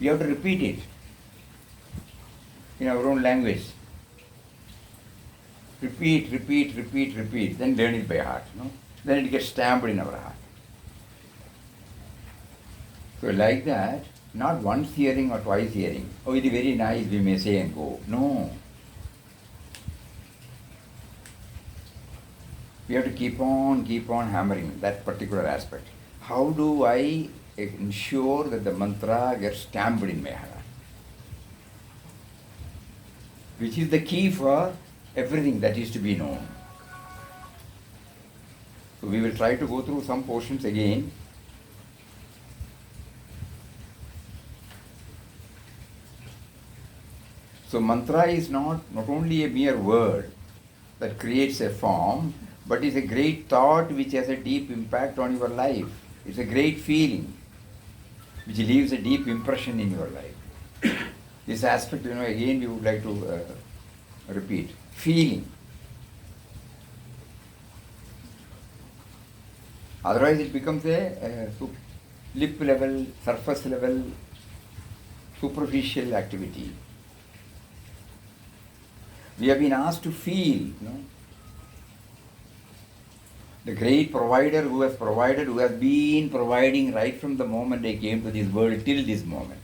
We have to repeat it in our own language. Repeat, repeat, repeat, repeat. Then learn it by heart. No? Then it gets stamped in our heart. So like that, not once hearing or twice hearing. Oh, it is very nice, we may say and go. No. We have to keep on hammering that particular aspect. How do I ensure that the mantra gets stamped in my heart? Which is the key for everything that is to be known. So we will try to go through some portions again. So mantra is not only a mere word that creates a form, but is a great thought which has a deep impact on your life. It's a great feeling which leaves a deep impression in your life. This aspect, again we would like to repeat. Feeling. Otherwise it becomes a lip level, surface level, superficial activity. We have been asked to feel, the great provider who has provided, who has been providing right from the moment they came to this world till this moment.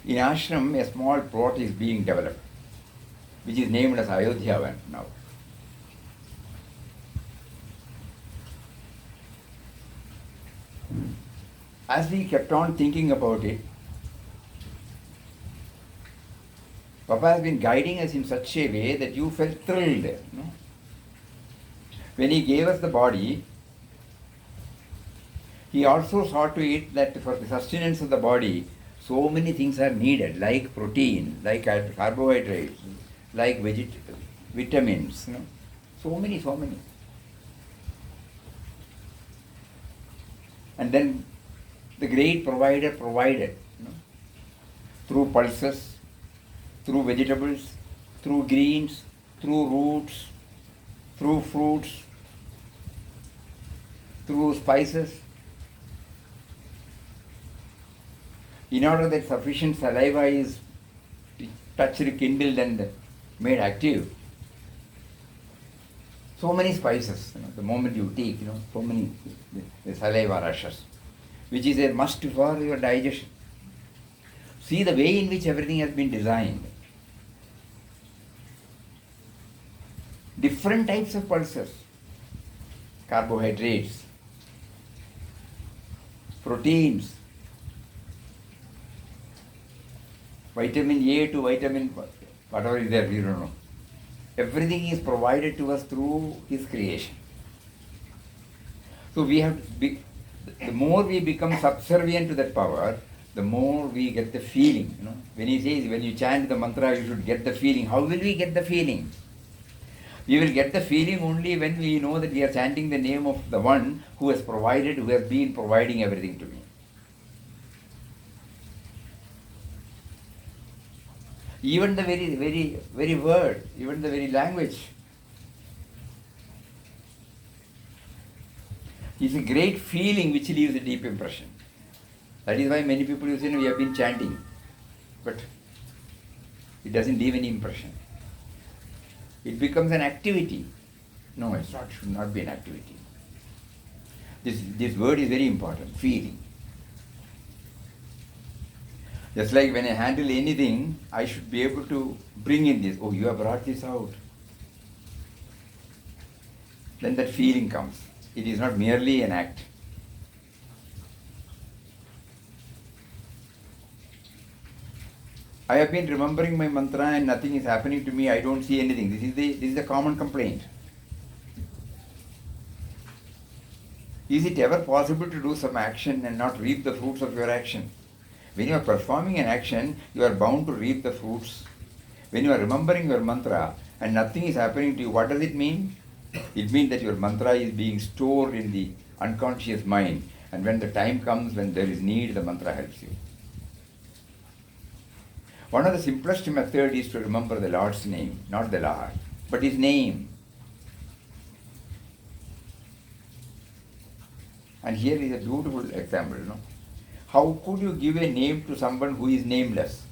In ashram, a small plot is being developed, which is named as Ayodhya now. As we kept on thinking about it, Papa has been guiding us in such a way that you felt thrilled. When he gave us the body, he also saw to it that for the sustenance of the body, so many things are needed, like protein, like carbohydrates, like vitamins, so many. And then the great provider provided, through pulses, through vegetables, through greens, through roots, through fruits, through spices. In order that sufficient saliva is touched, kindled and made active. So many spices, the moment you take, so many, the saliva rushes, which is a must for your digestion. See the way in which everything has been designed. Different types of pulses, carbohydrates, proteins, vitamin A to vitamin whatever is there, we don't know. Everything is provided to us through His creation. So we have to be, the more we become subservient to that power, the more we get the feeling. When he says, when you chant the mantra, you should get the feeling. How will we get the feeling? We will get the feeling only when we know that we are chanting the name of the one who has provided, who has been providing everything to me. Even the very word, even the very language is a great feeling which leaves a deep impression. That is why many people say, we have been chanting, but it doesn't leave any impression. It becomes an activity. No, it should not be an activity. This word is very important, feeling. Just like when I handle anything, I should be able to bring in this. Oh, you have brought this out. Then that feeling comes. It is not merely an act. I have been remembering my mantra and nothing is happening to me. I don't see anything. This is the common complaint. Is it ever possible to do some action and not reap the fruits of your action? When you are performing an action, you are bound to reap the fruits. When you are remembering your mantra and nothing is happening to you, what does it mean? It means that your mantra is being stored in the unconscious mind, and when the time comes when there is need, the mantra helps you. One of the simplest methods is to remember the Lord's name, not the Lord, but His name. And here is a beautiful example. How could you give a name to someone who is nameless?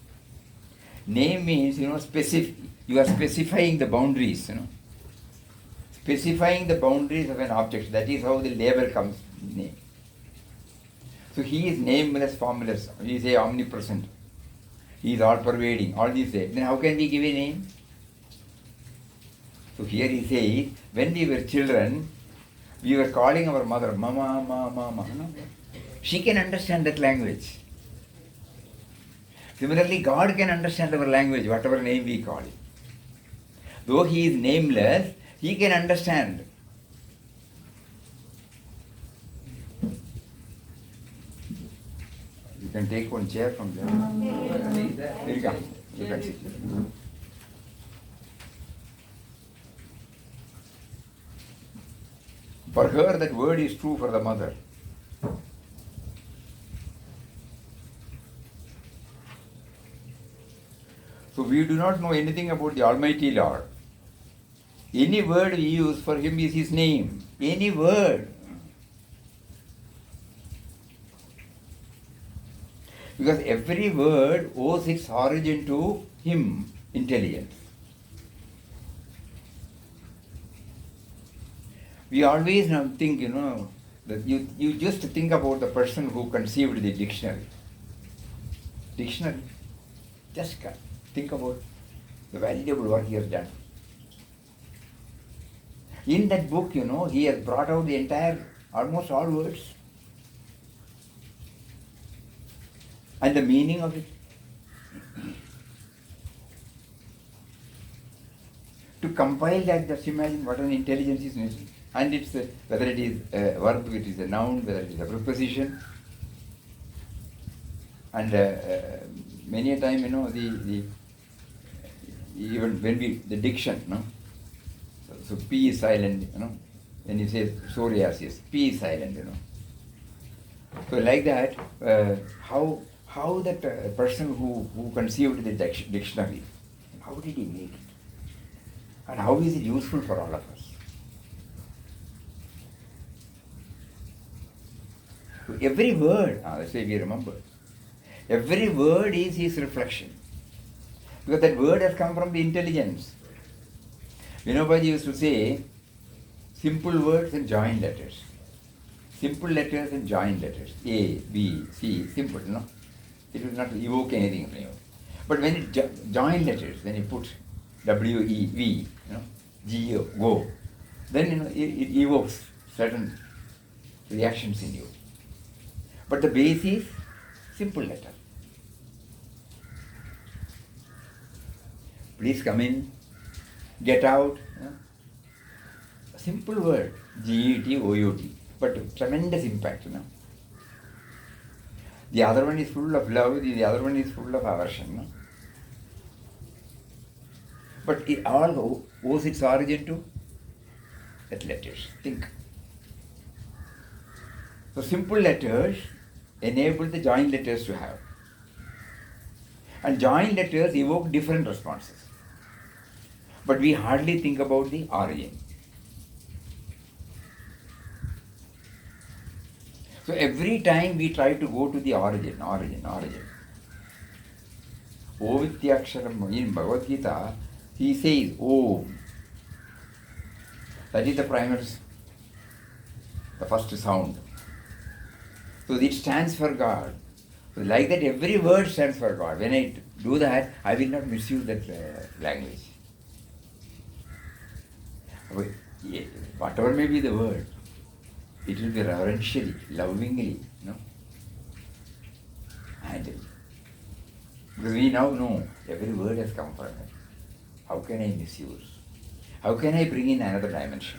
Name means, specific. You are specifying the boundaries, Specifying the boundaries of an object. That is how the label comes, name. So he is nameless, formless. We say omnipresent. He is all-pervading. All these things. Then how can we give a name? So here he says, when we were children, we were calling our mother, Mama, Mama, Mama. She can understand that language. Similarly, God can understand our language, whatever name we call it. Though he is nameless, he can understand. You can take one chair from there. Here you come. You can sit. For her, that word is true for the mother. So we do not know anything about the Almighty Lord. Any word we use for him is his name. Any word. Because every word owes its origin to him, intelligence. We always think, that you just think about the person who conceived the dictionary. Dictionary. Just think about the valuable work he has done. In that book, he has brought out the entire, almost all words. And the meaning of it. To compile that, just imagine what an intelligence is missing. And it's whether it is a verb, it is a noun, whether it is a preposition. And many a time, even when the diction, so P is silent, when you say psoriasis, P is silent, So like that, how that person who conceived the dictionary, how did he make it? And how is it useful for all of us? So every word, that's why we remember, every word is his reflection. Because that word has come from the intelligence. Vinobaji used to say, simple words and join letters. Simple letters and join letters. A, B, C, simple, It will not evoke anything from you. But when it join letters, when you put W, E, V, G, O, go, then it evokes certain reactions in you. But the base is simple letter. Please come in, get out. A simple word, G-E-T, O-U-T, but tremendous impact. The other one is full of love, the other one is full of aversion. But it all owes its origin to that letters. Think. So simple letters enable the joint letters to have. And joint letters evoke different responses. But we hardly think about the origin. So every time we try to go to the origin. Ovityaksharam, in Bhagavad Gita, he says Om. That is the primal, the first sound. So it stands for God. So like that, every word stands for God. When I do that, I will not misuse that language. Whatever may be the word, it will be reverentially, lovingly, handled. Because we now know every word has come from it. How can I misuse? How can I bring in another dimension?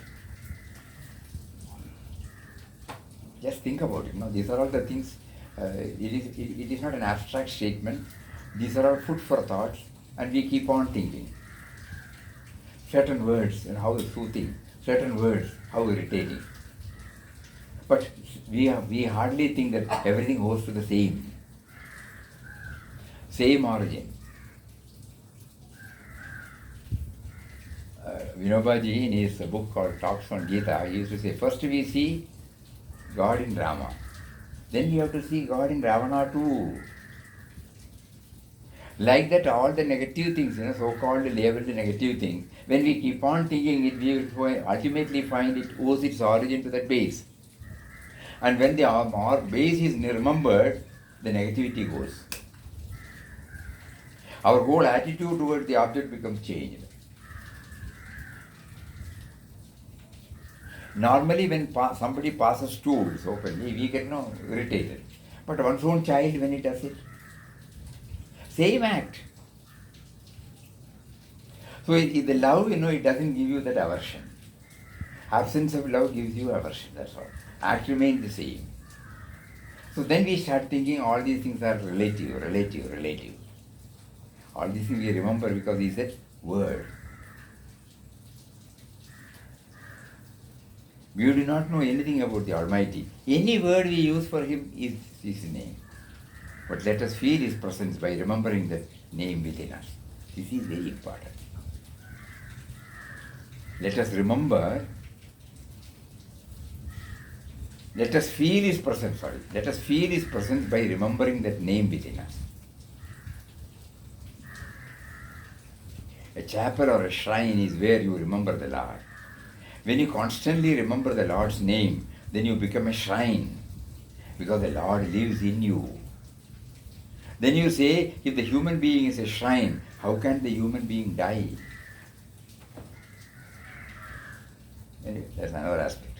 Just think about it. These are all the things. It is not an abstract statement. These are all food for thought, and we keep on thinking. Certain words and how soothing, certain words how irritating. But we hardly think that everything goes to the same origin. Vinobaji, in his book called Talks on Gita, he used to say, first we see God in Rama. Then we have to see God in Ravana too. Like that, all the negative things, so-called labeled negative things, when we keep on thinking it, we will ultimately find it owes its origin to that base. And when the our base is remembered, the negativity goes. Our whole attitude towards the object becomes changed. Normally, when somebody passes tools openly, we get irritated. But one's own child, when it does it, same act. So the love, it doesn't give you that aversion. Absence of love gives you aversion, that's all. Act remains the same. So then we start thinking all these things are relative. All these things we remember because he said word. We do not know anything about the Almighty. Any word we use for him is his name. But let us feel his presence by remembering that name within us. This is very important. Let us remember, let us feel his presence, Let us feel his presence by remembering that name within us. A chapel or a shrine is where you remember the Lord. When you constantly remember the Lord's name, then you become a shrine because the Lord lives in you. Then you say, if the human being is a shrine, how can the human being die? Anyway, that's another aspect.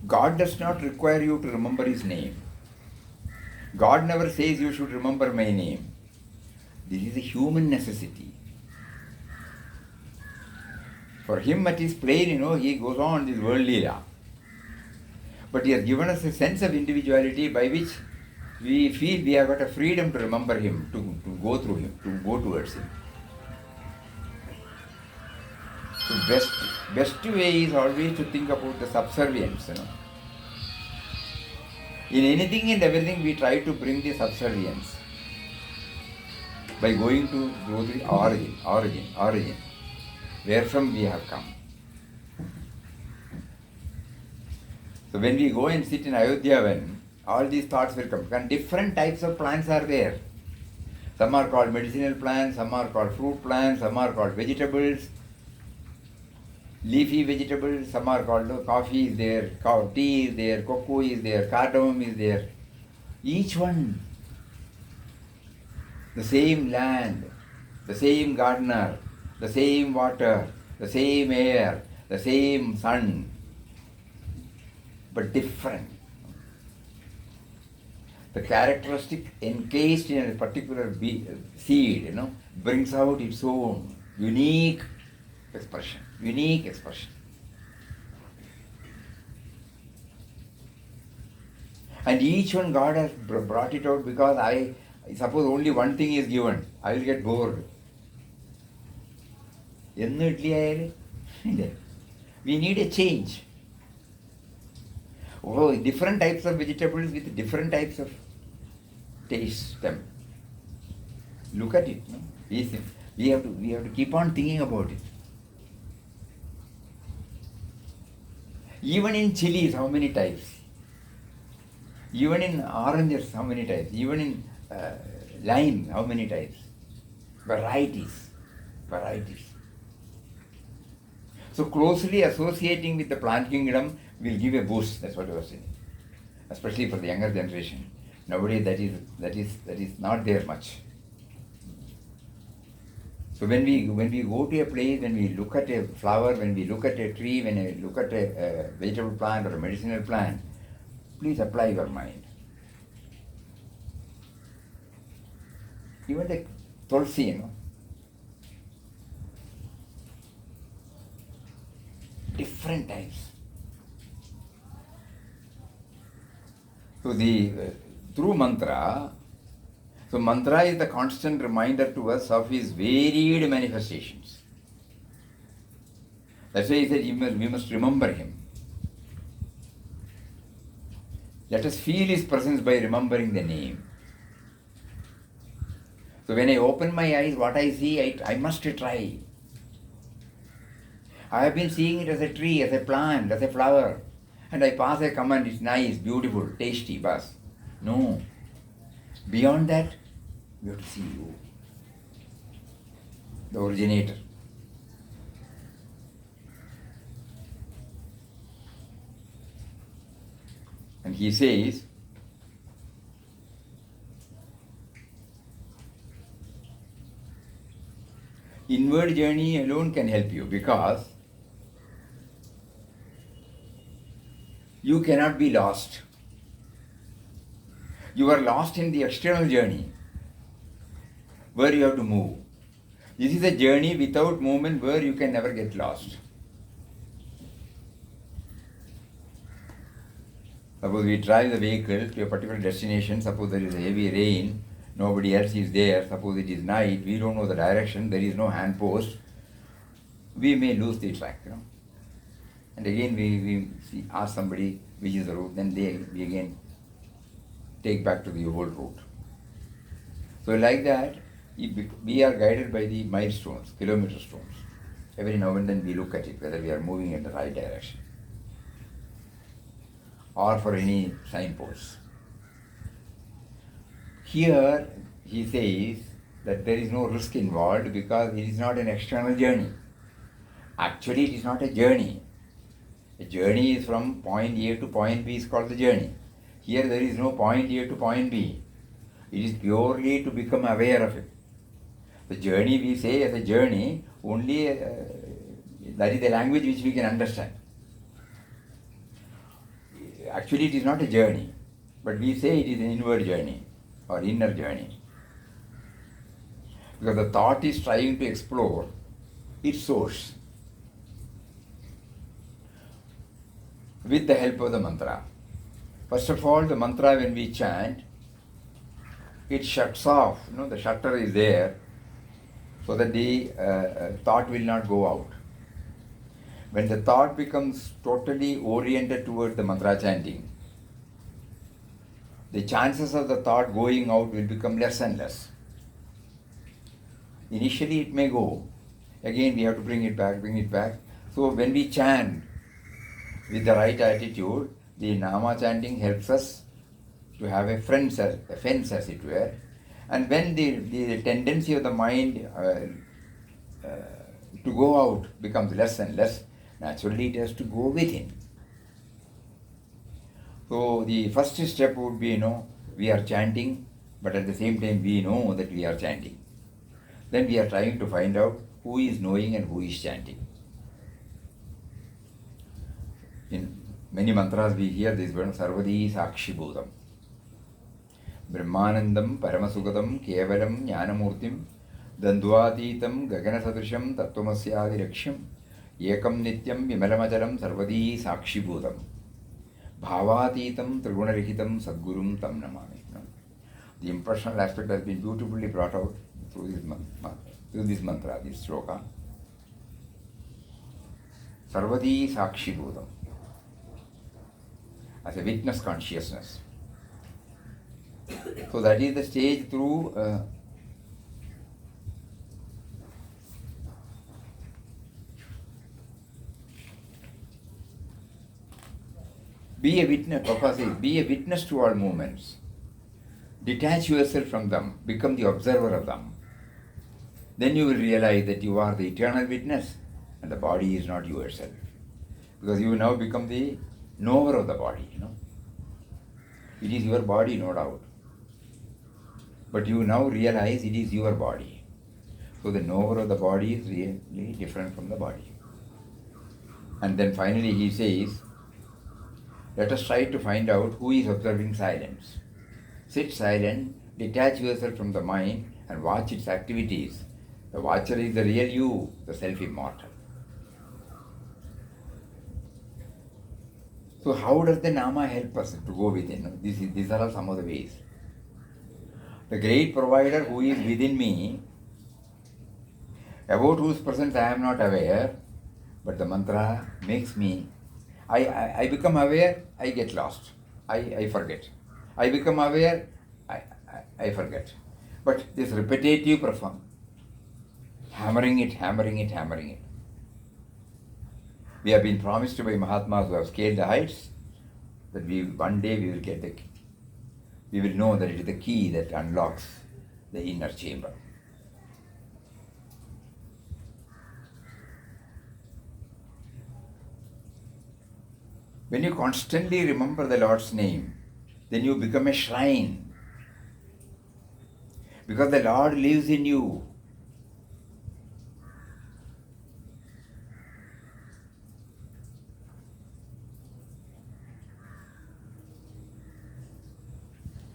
God does not require you to remember his name. God never says you should remember my name. This is a human necessity. For him it is plain, he goes on this world leela. But he has given us a sense of individuality by which we feel we have got a freedom to remember him, to go through him, to go towards him. So best way is always to think about the subservience, In anything and everything we try to bring the subservience by going to the origin, where from we have come. So when we go and sit in Ayodhya, all these thoughts will come. And different types of plants are there. Some are called medicinal plants, some are called fruit plants, some are called vegetables, leafy vegetables, some are called coffee is there, tea is there, cocoa is there, cardamom is there. Each one, the same land, the same gardener, the same water, the same air, the same sun, but different. The characteristic encased in a particular seed, brings out its own unique expression. And each one God has brought it out because I suppose only one thing is given, I will get bored. We need a change. Different types of vegetables with different types of taste them. Look at it. We have to keep on thinking about it. Even in chilies, how many types? Even in oranges, how many types? Even in lime, how many types? Varieties. So closely associating with the plant kingdom will give a boost. That's what I was saying. Especially for the younger generation. Nowadays that is not there much. So when we go to a place, when we look at a flower, when we look at a tree, when we look at a vegetable plant or a medicinal plant, please apply your mind. Even the tulsi, different types. So through mantra, so mantra is the constant reminder to us of his varied manifestations. That's why he said we must remember him. Let us feel his presence by remembering the name. So when I open my eyes, what I see, I must try. I have been seeing it as a tree, as a plant, as a flower. And I pass a comment, it's nice, beautiful, tasty, bas. No. Beyond that, you have to see you, the originator. And he says, inward journey alone can help you because you cannot be lost. You are lost in the external journey where you have to move. This is a journey without movement where you can never get lost. Suppose we drive the vehicle to a particular destination, suppose there is a heavy rain, nobody else is there, suppose it is night, we don't know the direction, there is no hand post, we may lose the track. And again we ask somebody which is the route, then we again take back to the old route. So like that, we are guided by the milestones, kilometer stones. Every now and then we look at it, whether we are moving in the right direction or for any signposts. Here he says that there is no risk involved because it is not an external journey. Actually, it is not a journey. A journey is from point A to point B is called the journey. Here there is no point A to point B. It is purely to become aware of it. The journey we say as a journey only, that is the language which we can understand. Actually it is not a journey, but we say it is an inward journey or inner journey. Because the thought is trying to explore its source with the help of the mantra. First of all, the mantra when we chant, it shuts off, the shutter is there so that the thought will not go out. When the thought becomes totally oriented towards the mantra chanting, the chances of the thought going out will become less and less. Initially it may go, again we have to bring it back. So when we chant with the right attitude, the nama chanting helps us to have a fence as it were. And when the tendency of the mind to go out becomes less and less, naturally it has to go within. So the first step would be, we are chanting, but at the same time we know that we are chanting. Then we are trying to find out who is knowing and who is chanting. In many mantras we hear this word, Sarvadi Sakshi Bhudam. Brahmanandam Paramasugadam Kevalam Jnanamurtim Dandvatitam Gaganasadrisham Tattvamasya Raksham Ekam Nityam Vimalamacharam Sarvadi Sakshi Bhudam Bhavatitam Trigunarihitam Sadgurum Tam Namami. The impersonal aspect has been beautifully brought out through this mantra, this shloka. Sarvadi Sakshi Bhudam, as a witness consciousness. So that is the stage through be a witness. Papa says, be a witness to all movements. Detach yourself from them, become the observer of them. Then you will realize that you are the eternal witness and the body is not yourself. Because you now become the knower of the body, It is your body, no doubt. But you now realize it is your body. So the knower of the body is really different from the body. And then finally he says, let us try to find out who is observing silence. Sit silent, detach yourself from the mind and watch its activities. The watcher is the real you, the self-immortal. So how does the nama help us to go within? These are all some of the ways. The great provider who is within me, about whose presence I am not aware, but the mantra makes me, I become aware, I get lost, I forget. I become aware, I forget. But this repetitive perform, hammering it, We have been promised by Mahatmas who have scaled the heights that one day we will get the key. We will know that it is the key that unlocks the inner chamber. When you constantly remember the Lord's name, then you become a shrine. Because the Lord lives in you.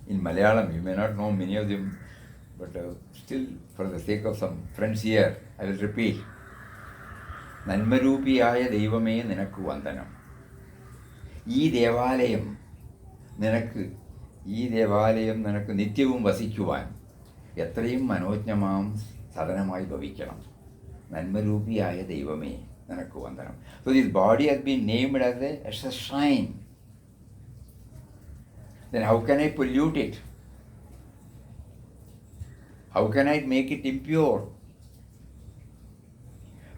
In Malayalam, you may not know many of them, but still, for the sake of some friends here, I will repeat. നന്മരൂപിയായ ദൈവമേ നിനക്ക് വന്ദനം. ഈ ദേവാലയം നിനക്ക് നിത്യവും വസിക്കുവാൻ എത്രയും മനോജ്ഞമാം സദനമായി ഭവിക്കണം. നന്മരൂപിയായ ദൈവമേ നിനക്ക് വന്ദനം. So this body has been named as a shrine. Then how can I pollute it? How can I make it impure?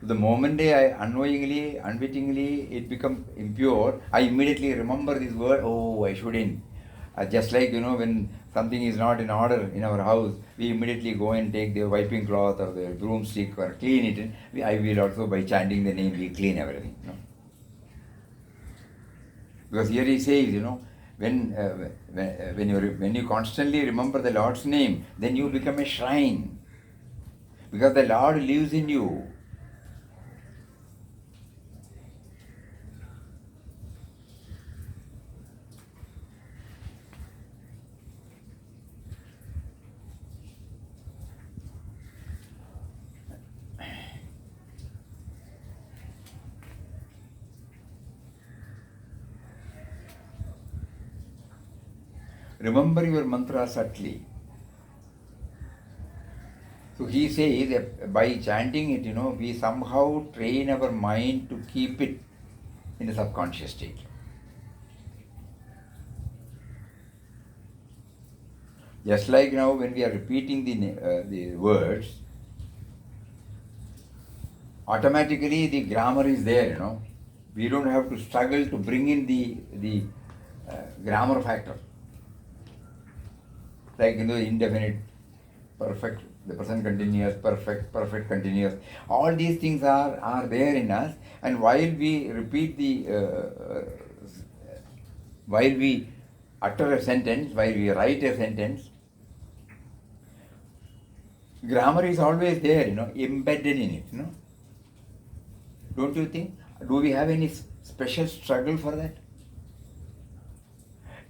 The moment I unknowingly, unwittingly, it becomes impure, I immediately remember this word, oh, I shouldn't. Just like, when something is not in order in our house, we immediately go and take the wiping cloth or the broomstick or clean it. And I will also, by chanting the name, we clean everything. Because here he says, when you constantly remember the Lord's name, then you become a shrine. Because the Lord lives in you. Remember your mantra subtly. So he says that by chanting it, we somehow train our mind to keep it in a subconscious state. Just like now when we are repeating the words, automatically the grammar is there, We don't have to struggle to bring in the grammar factor. Like indefinite, perfect, the present continuous, perfect continuous. All these things are there in us, and while we repeat while we utter a sentence, while we write a sentence, grammar is always there, embedded in it, Don't you think? Do we have any special struggle for that?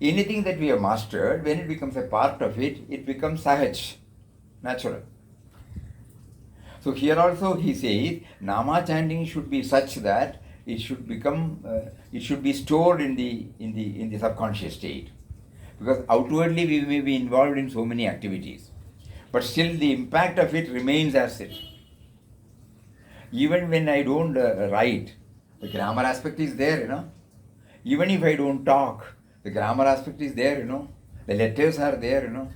Anything that we have mastered, when it becomes a part of it, it becomes sahaj, natural. So here also he says, nama chanting should be such that it should become, it should be stored in the subconscious state. Because outwardly we may be involved in so many activities, but still the impact of it remains as it. Even when I don't write, the grammar aspect is there, Even if I don't talk, the grammar aspect is there, The letters are there,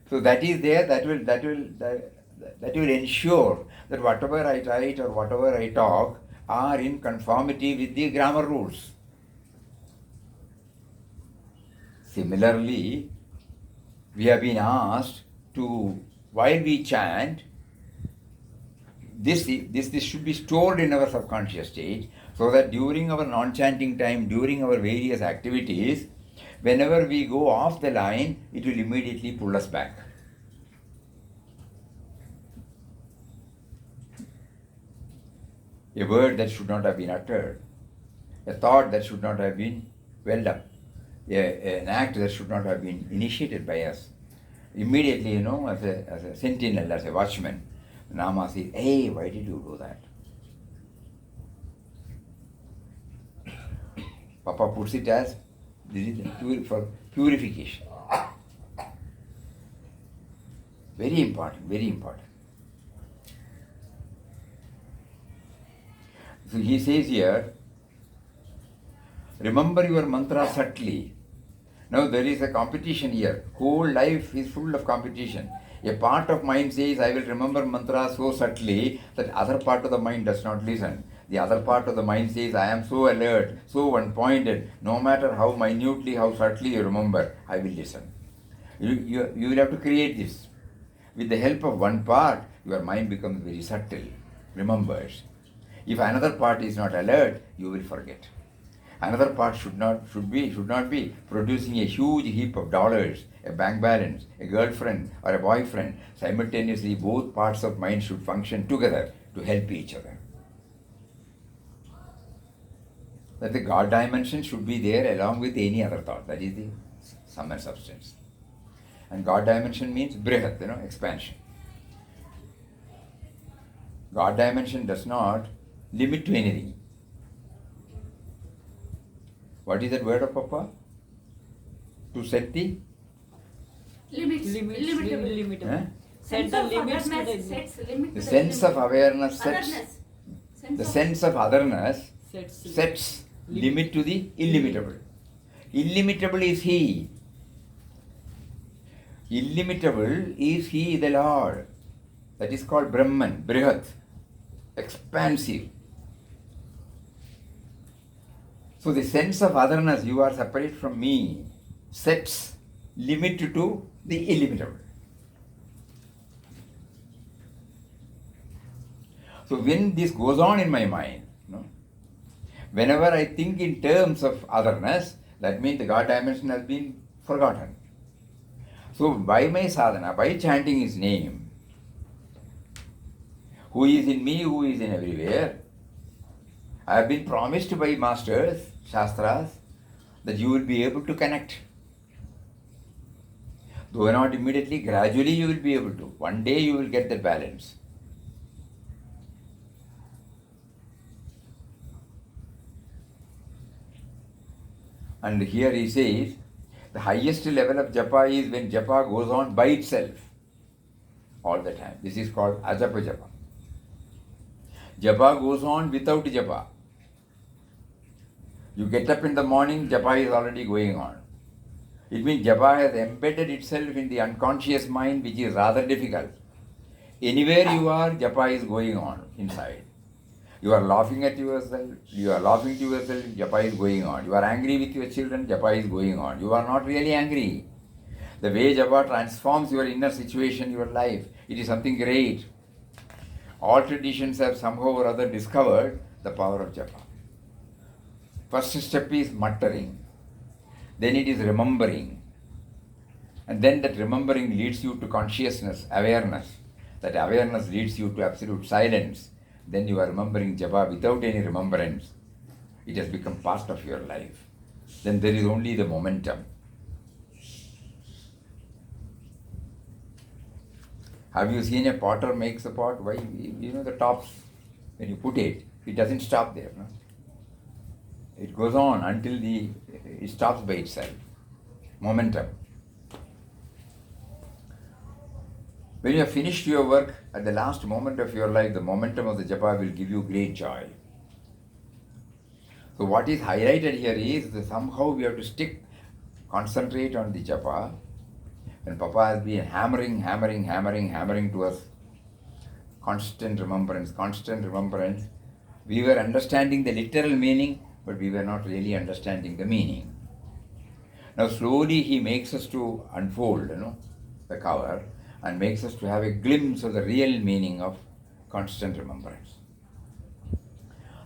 So that is there. That will ensure that whatever I write or whatever I talk are in conformity with the grammar rules. Similarly, we have been asked to, while we chant, this should be stored in our subconscious state, so that during our non-chanting time, during our various activities, whenever we go off the line, it will immediately pull us back. A word that should not have been uttered, a thought that should not have been welled up, an act that should not have been initiated by us. Immediately, as a sentinel, as a watchman, Nama says, hey, why did you do that? Papa puts it as, this is for purification. Very important, very important. So he says here, remember your mantra subtly. Now there is a competition here. Whole life is full of competition. A part of mind says, I will remember mantra so subtly that other part of the mind does not listen. The other part of the mind says, I am so alert, so one-pointed, no matter how minutely, how subtly you remember, I will listen. You will have to create this. With the help of one part, your mind becomes very subtle, remembers. If another part is not alert, you will forget. Another part should not be producing a huge heap of dollars, a bank balance, a girlfriend or a boyfriend. Simultaneously, both parts of mind should function together to help each other. That the God dimension should be there along with any other thought. That is the sum and substance. And God dimension means brihat, expansion. God dimension does not limit to anything. What is that word of Papa? To set the Limit. Set the limits to the sense of awareness sets the sense of otherness sets limit to the illimitable. Illimitable is He. Illimitable is He, the Lord. That is called Brahman, Brihat, expansive. So the sense of otherness, you are separate from me, sets limit to the illimitable. So when this goes on in my mind, whenever I think in terms of otherness, that means the God dimension has been forgotten. So by my sadhana, by chanting His name, who is in me, who is in everywhere, I have been promised by masters, shastras, that you will be able to connect. Though not immediately, gradually you will be able to. One day you will get the balance. And here he says, the highest level of japa is when japa goes on by itself all the time. This is called ajapa japa. Japa goes on without japa. You get up in the morning, japa is already going on. It means japa has embedded itself in the unconscious mind, which is rather difficult. Anywhere you are, japa is going on inside. You are laughing at yourself, japa is going on. You are angry with your children, japa is going on. You are not really angry. The way japa transforms your inner situation, your life, it is something great. All traditions have somehow or other discovered the power of japa. First step is muttering. Then it is remembering. And then that remembering leads you to consciousness, awareness. That awareness leads you to absolute silence. Then you are remembering japa without any remembrance. It has become part of your life. Then there is only the momentum. Have you seen a potter makes a pot? Why? The tops, when you put it, it doesn't stop there. No? It goes on until it stops by itself. Momentum. When you have finished your work, at the last moment of your life, the momentum of the japa will give you great joy. So what is highlighted here is that somehow we have to concentrate on the japa. When Papa has been hammering to us, constant remembrance, we were understanding the literal meaning, but we were not really understanding the meaning. Now slowly he makes us to unfold, the cover, and makes us to have a glimpse of the real meaning of constant remembrance.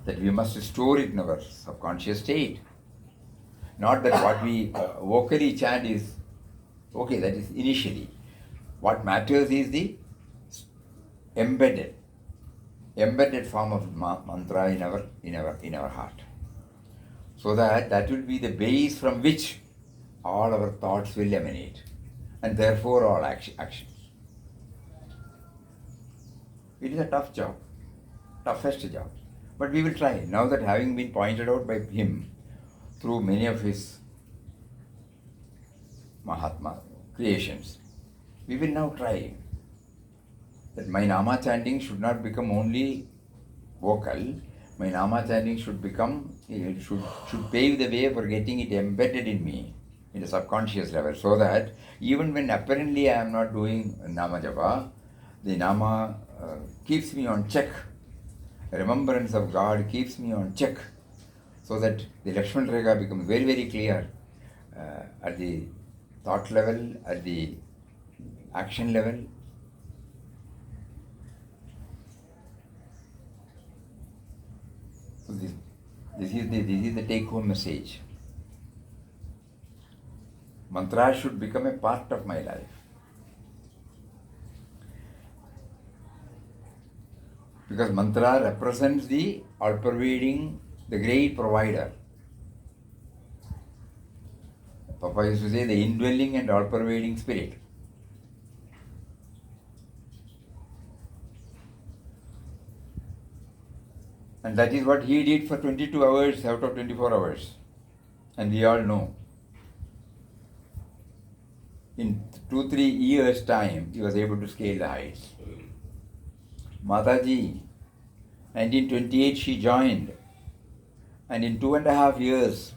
That we must store it in our subconscious state. Not that what we vocally chant is okay, that is initially. What matters is the embedded form of mantra in our heart. So that will be the base from which all our thoughts will emanate, and therefore all actions. It is a tough job, toughest job, but we will try. Now that having been pointed out by him through many of his Mahatma creations, we will now try that my Nama chanting should not become only vocal. My Nama chanting should pave the way for getting it embedded in me. in the subconscious level, so that even when apparently I am not doing Nama Japa, the Nama keeps me on check. Remembrance of God keeps me on check, so that the Lakshman Rekha becomes very, very clear at the thought level, at the action level. So this is the take-home message. Mantra should become a part of my life. Because mantra represents the all-pervading, the great provider. Papa used to say the indwelling and all-pervading spirit. And that is what he did for 22 hours out of 24 hours. And we all know. In 2-3 years' time, he was able to scale the heights. Mataji, 1928 she joined. And in 2.5 years,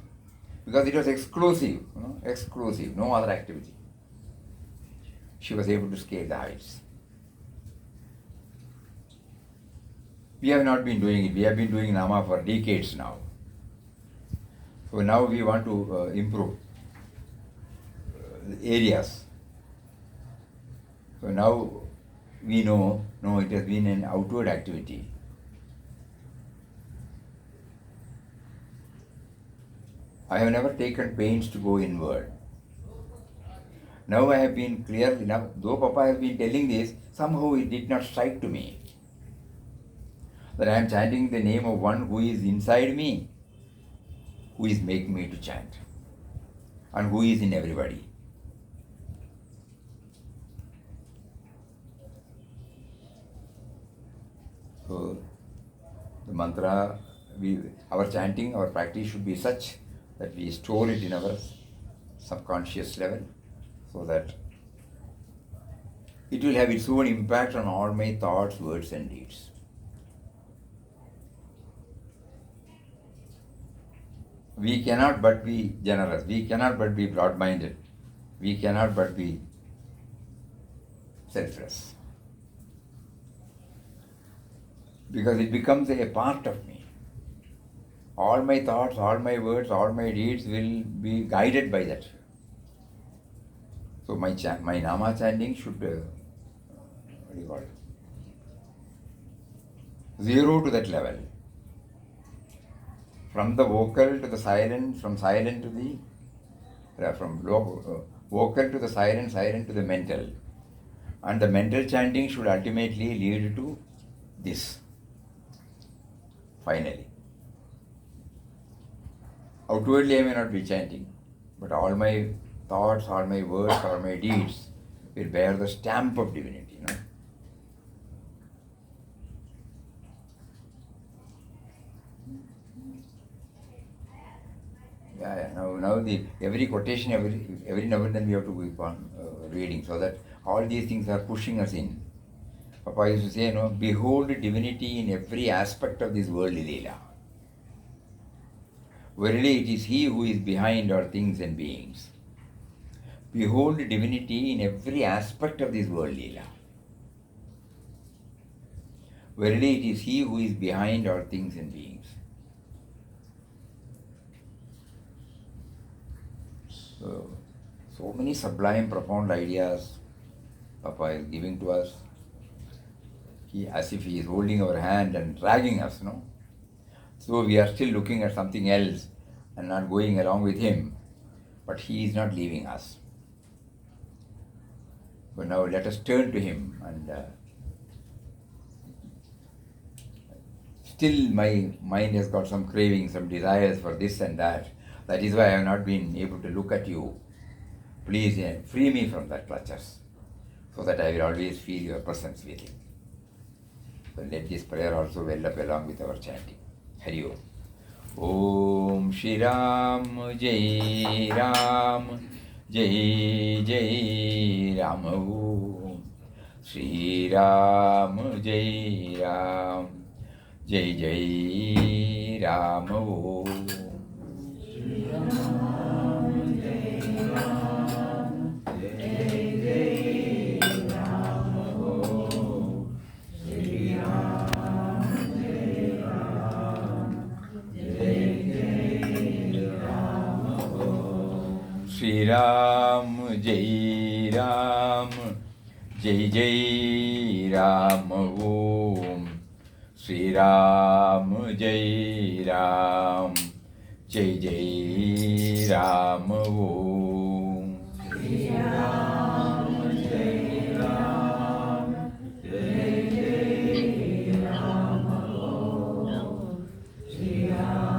because it was exclusive, no other activity, she was able to scale the heights. We have not been doing it. We have been doing Nama for decades now. So now we want to improve areas. So now we know, no, it has been an outward activity. I have never taken pains to go inward. Now I have been clear enough, though Papa has been telling this, somehow it did not strike to me that I am chanting the name of one who is inside me, who is making me to chant, and who is in everybody. So the mantra, our chanting, our practice should be such that we store it in our subconscious level, so that it will have its own impact on all my thoughts, words and deeds. We cannot but be generous, we cannot but be broad-minded, we cannot but be selfless. Because it becomes a part of me. All my thoughts, all my words, all my deeds will be guided by that. So my Nama chanting should, what do you call it? Zero to that level. From the vocal to the silent, from silent to the, vocal to the silent, silent to the mental. And the mental chanting should ultimately lead to this, finally. Outwardly I may not be chanting, but all my thoughts, all my words, all my deeds will bear the stamp of divinity, Now every quotation, every now and then we have to keep on reading, so that all these things are pushing us in. Papa used to say, behold divinity in every aspect of this worldly Leela. Verily it is He who is behind all things and beings. Behold divinity in every aspect of this world Leela. Verily it is He who is behind all things and beings. So many sublime, profound ideas Papa is giving to us. As if He is holding our hand and dragging us, So we are still looking at something else and not going along with Him, but He is not leaving us. But now let us turn to Him, and still my mind has got some cravings, some desires for this and that. That is why I have not been able to look at you. Please free me from that clutches, so that I will always feel your presence with Him. So let this prayer also well up along with our chanting. Hari Om. Om Shri Ram Jai Ram Jai Jai Ram Om Shri Ram Jai Ram Jai Jai Ram Om Shri Ram Jai Shri Ram, Jai Jai Ram Om. Shri Ram, Jai Ram, Jai Jai Ram Om. Shri Ram, Jai Ram, Jai Jai Ram Om. Shri Ram,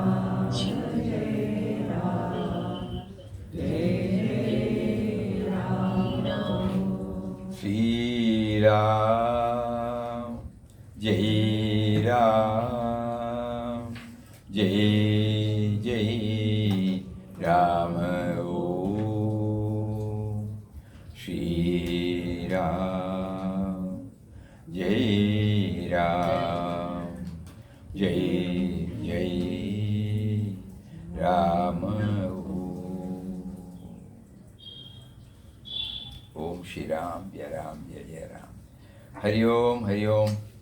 Jai Ram, Jai Jai Ram Om. Shri Ram, Jai Ram, Jai Jai Ram Om. Shri Ram, Jai Ram, Jai Jai Ram Om. Om Shri Ram, Jai Ram, Jai Jai Ram. Hari Om, Hari Om.